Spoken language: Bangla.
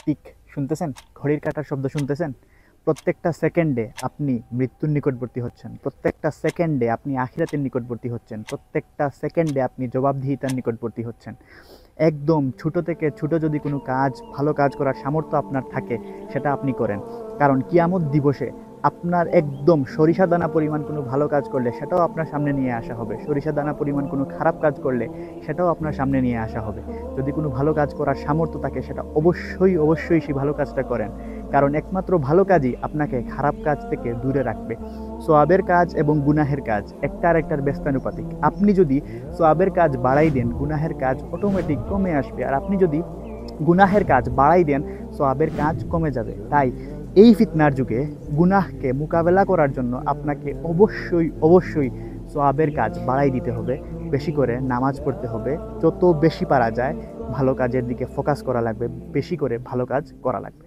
টিক শুনতেছেন? ঘড়ির কাঁটার শব্দ শুনতেছেন? প্রত্যেকটা সেকেন্ডে আপনি মৃত্যুর নিকটবর্তী হচ্ছেন। প্রত্যেকটা সেকেন্ডে আপনি আখিরাতের নিকটবর্তী হচ্ছেন। প্রত্যেকটা সেকেন্ডে আপনি জবাবদিহিতার নিকটবর্তী হচ্ছেন। একদম ছোট থেকে ছোট যদি কোনো কাজ, ভালো কাজ করার সামর্থ্য আপনার থাকে, সেটা আপনি করেন। কারণ কিয়ামত দিবসে আপনার একদম সরিষা দানা পরিমাণ কোনো ভালো কাজ করলে সেটাও আপনার সামনে নিয়ে আসা হবে। সরিষা দানা পরিমাণ কোনো খারাপ কাজ করলে সেটাও আপনার সামনে নিয়ে আসা হবে। যদি কোনো ভালো কাজ করার সামর্থ্য থাকে সেটা অবশ্যই সেই ভালো কাজটা করেন। কারণ একমাত্র ভালো কাজই আপনাকে খারাপ কাজ থেকে দূরে রাখবে। সওয়াবের কাজ এবং গুনাহের কাজ একটা আরেকটার ব্যস্তানুপাতিক। আপনি যদি সওয়াবের কাজ বাড়াই দেন, গুনাহের কাজ অটোমেটিক কমে আসবে। আর আপনি যদি গুনাহের কাজ বাড়াই দেন, সওয়াবের কাজ কমে যাবে। তাই এই ফিতনার যুগে গুনাহকে মোকাবেলা করার জন্য আপনাকে অবশ্যই সওয়াবের কাজ বাড়াই দিতে হবে। বেশি করে নামাজ পড়তে হবে। যত বেশি পারা যায় ভালো কাজের দিকে ফোকাস করা লাগবে। বেশি করে ভালো কাজ করা লাগবে।